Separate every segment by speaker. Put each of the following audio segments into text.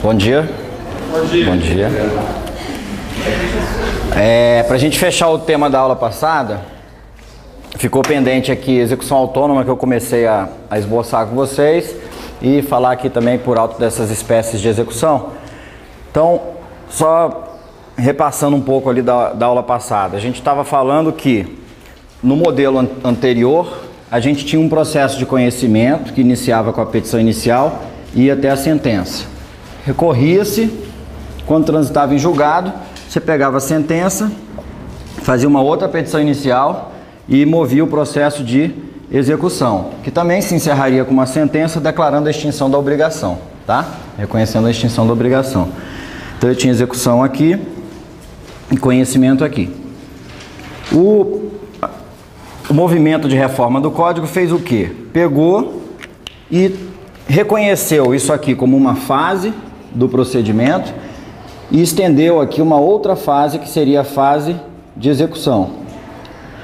Speaker 1: Bom dia.
Speaker 2: Bom dia.
Speaker 1: Bom dia. Para a gente fechar o tema da aula passada, ficou pendente aqui execução autônoma, que eu comecei a esboçar com vocês, e falar aqui também por alto dessas espécies de execução. Então, só repassando um pouco ali da aula passada, a gente estava falando que no modelo anterior a gente tinha um processo de conhecimento que iniciava com a petição inicial e ia até a sentença. Recorria-se, quando transitava em julgado, você pegava a sentença, fazia uma outra petição inicial e movia o processo de execução, que também se encerraria com uma sentença declarando a extinção da obrigação, tá? Reconhecendo a extinção da obrigação. Então eu tinha execução aqui e conhecimento aqui. O movimento de reforma do Código fez o quê? Pegou e reconheceu isso aqui como uma fase do procedimento e estendeu aqui uma outra fase, que seria a fase de execução,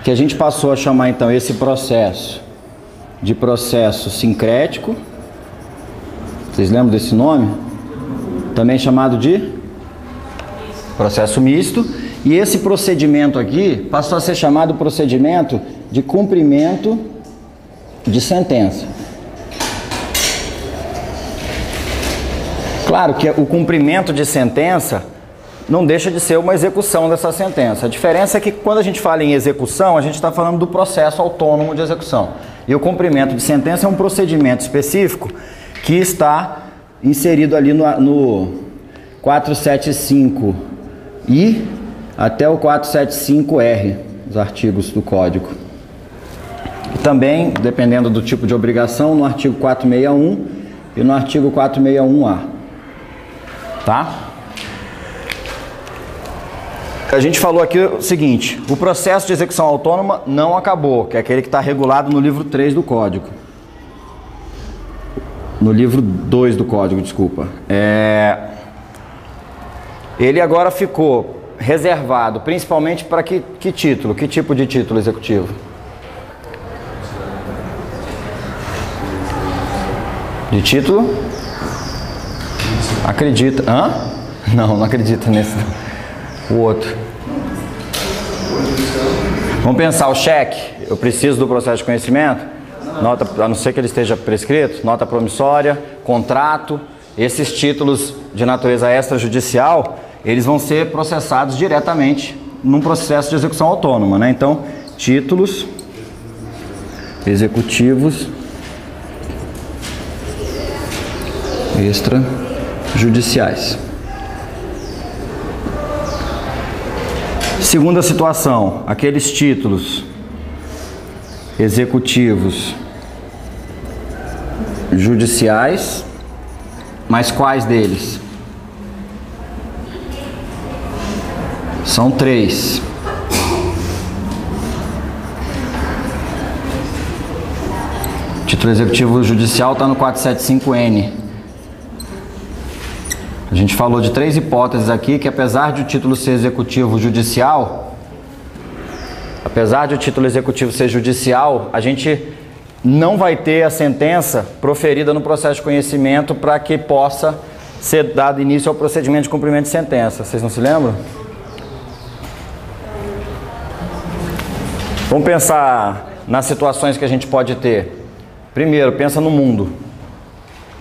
Speaker 1: que a gente passou a chamar então esse processo de processo sincrético. Vocês lembram desse nome? Também chamado de processo misto. E esse procedimento aqui passou a ser chamado procedimento de cumprimento de sentença. Claro que o cumprimento de sentença não deixa de ser uma execução dessa sentença. A diferença é que quando a gente fala em execução, a gente está falando do processo autônomo de execução. E o cumprimento de sentença é um procedimento específico que está inserido ali no 475I até o 475R, os artigos do Código. E também, dependendo do tipo de obrigação, no artigo 461 e no artigo 461A. Tá? A gente falou aqui o seguinte: o processo de execução autônoma não acabou, que é aquele que está regulado no livro 3 do Código. No livro 2 do Código, desculpa. Ele agora ficou reservado principalmente para que título? Que tipo de título executivo? De título? Acredita? Hã? Não acredita nesse. O outro. Vamos pensar o cheque. Eu preciso do processo de conhecimento. Nota, a não ser que ele esteja prescrito. Nota promissória, contrato. Esses títulos de natureza extrajudicial, eles vão ser processados diretamente num processo de execução autônoma, né? Então, títulos executivos extrajudiciais. Segunda situação, aqueles títulos executivos judiciais, mas quais deles? São 3. Título executivo judicial está no 475N. A gente falou de 3 hipóteses aqui, que apesar de o título ser executivo judicial, a gente não vai ter a sentença proferida no processo de conhecimento para que possa ser dado início ao procedimento de cumprimento de sentença. Vocês não se lembram? Vamos pensar nas situações que a gente pode ter. Primeiro, pensa no mundo.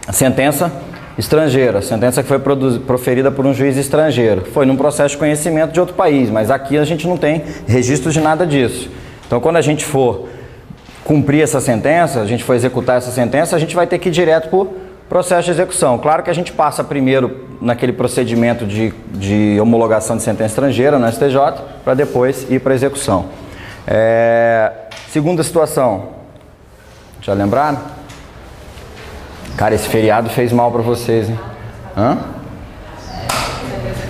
Speaker 1: A sentença estrangeira, a sentença que foi proferida por um juiz estrangeiro. Foi num processo de conhecimento de outro país, mas aqui a gente não tem registro de nada disso. Então, quando a gente for cumprir essa sentença, a gente for executar essa sentença, a gente vai ter que ir direto para o processo de execução. Claro que a gente passa primeiro naquele procedimento de homologação de sentença estrangeira no STJ, para depois ir para a execução. Segunda situação. Já lembraram? Cara, esse feriado fez mal para vocês, hein? Hã?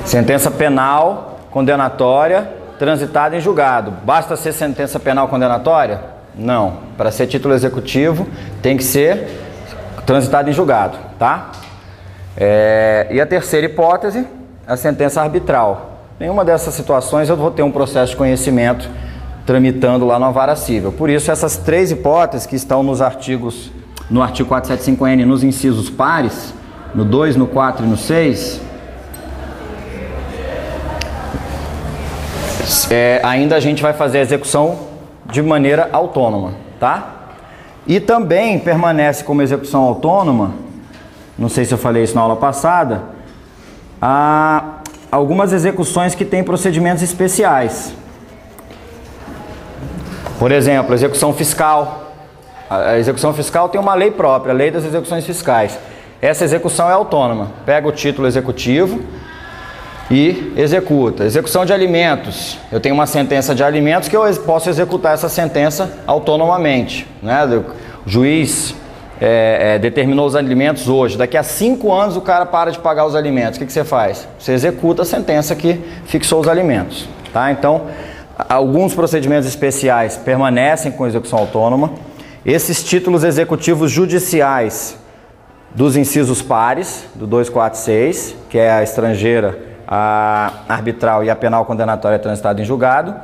Speaker 1: Sentença penal condenatória transitada em julgado. Basta ser sentença penal condenatória? Não. Para ser título executivo tem que ser transitado em julgado, tá? E a terceira hipótese, a sentença arbitral. Nenhuma dessas situações eu vou ter um processo de conhecimento tramitando lá na vara civil. Por isso, essas 3 hipóteses que estão nos artigos, no artigo 475N, nos incisos pares, no 2, no 4 e no 6, ainda a gente vai fazer a execução de maneira autônoma, tá? E também permanece como execução autônoma, não sei se eu falei isso na aula passada, algumas execuções que têm procedimentos especiais. Por exemplo, execução fiscal. A execução fiscal tem uma lei própria, a lei das execuções fiscais. Essa execução é autônoma. Pega o título executivo e executa. Execução de alimentos. Eu tenho uma sentença de alimentos que eu posso executar essa sentença autonomamente, né? O juiz determinou os alimentos hoje. Daqui a 5 anos o cara para de pagar os alimentos. O que você faz? Você executa a sentença que fixou os alimentos, tá? Então, alguns procedimentos especiais permanecem com execução autônoma. Esses títulos executivos judiciais dos incisos pares, do 2, 4 e 6, que é a estrangeira, a arbitral e a penal condenatória transitada em julgado,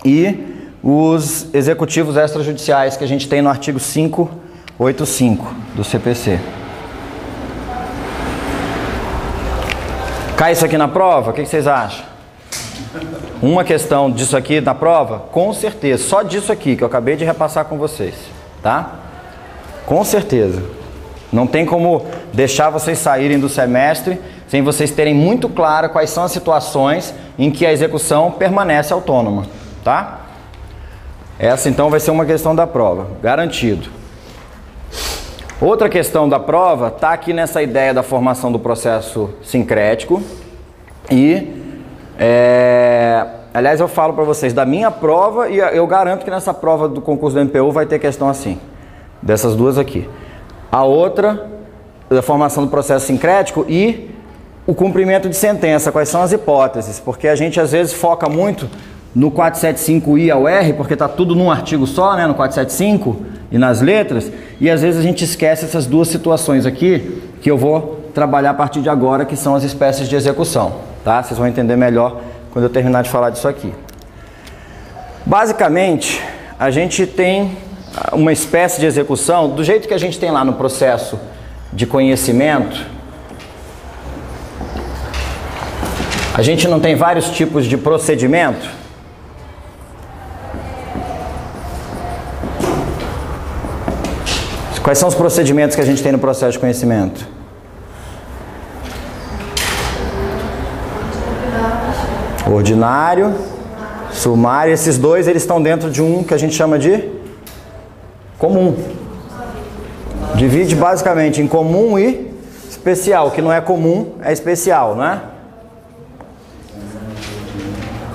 Speaker 1: e os executivos extrajudiciais que a gente tem no artigo 585 do CPC. Cai isso aqui na prova? O que vocês acham? Uma questão disso aqui na prova? Com certeza, só disso aqui que eu acabei de repassar com vocês, tá? Com certeza. Não tem como deixar vocês saírem do semestre sem vocês terem muito claro quais são as situações em que a execução permanece autônoma, tá? Essa então vai ser uma questão da prova, garantido. Outra questão da prova está aqui nessa ideia da formação do processo sincrético e aliás, eu falo para vocês da minha prova e eu garanto que nessa prova do concurso do MPU vai ter questão assim, dessas duas aqui. A outra, da formação do processo sincrético e o cumprimento de sentença, quais são as hipóteses, porque a gente às vezes foca muito no 475I ao R, porque está tudo num artigo só, né, no 475 e nas letras, e às vezes a gente esquece essas duas situações aqui, que eu vou trabalhar a partir de agora, que são as espécies de execução, tá? Vocês vão entender melhor quando eu terminar de falar disso aqui. Basicamente, a gente tem uma espécie de execução, do jeito que a gente tem lá no processo de conhecimento, a gente não tem vários tipos de procedimento? Quais são os procedimentos que a gente tem no processo de conhecimento? Ordinário, sumário, esses dois eles estão dentro de um que a gente chama de comum. Divide basicamente em comum e especial. O que não é comum é especial, não é?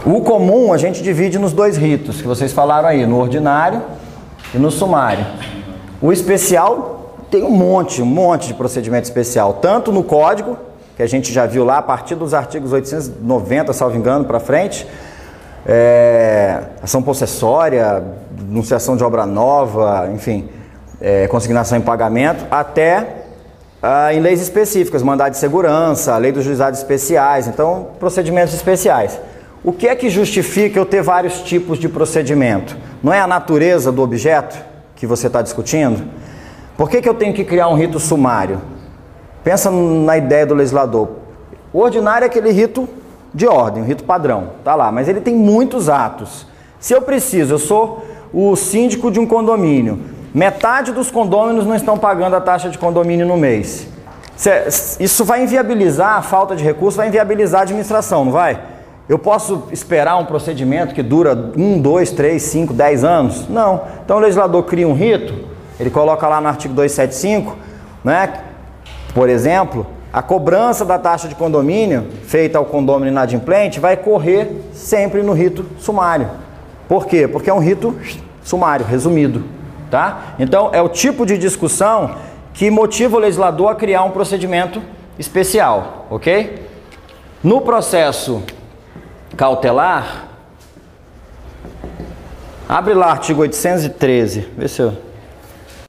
Speaker 1: O comum a gente divide nos dois ritos que vocês falaram aí, no ordinário e no sumário. O especial tem um monte de procedimento especial, tanto no código, que a gente já viu lá a partir dos artigos 890, salvo engano, para frente, ação possessória, denunciação de obra nova, enfim, consignação em pagamento, até em leis específicas, mandado de segurança, lei dos juizados especiais, então procedimentos especiais. O que é que justifica eu ter vários tipos de procedimento? Não é a natureza do objeto que você está discutindo? Por que eu tenho que criar um rito sumário? Pensa na ideia do legislador. O ordinário é aquele rito de ordem, um rito padrão, tá lá, mas ele tem muitos atos. Se eu sou o síndico de um condomínio, metade dos condôminos não estão pagando a taxa de condomínio no mês. Isso vai inviabilizar a falta de recursos, vai inviabilizar a administração, não vai? Eu posso esperar um procedimento que dura 1, 2, 3, 5, 10 anos? Não. Então o legislador cria um rito, ele coloca lá no artigo 275, né? Por exemplo, a cobrança da taxa de condomínio feita ao condômino inadimplente vai correr sempre no rito sumário. Por quê? Porque é um rito sumário, resumido, tá? Então é o tipo de discussão que motiva o legislador a criar um procedimento especial, ok? No processo cautelar, abre lá artigo 813, vê se eu...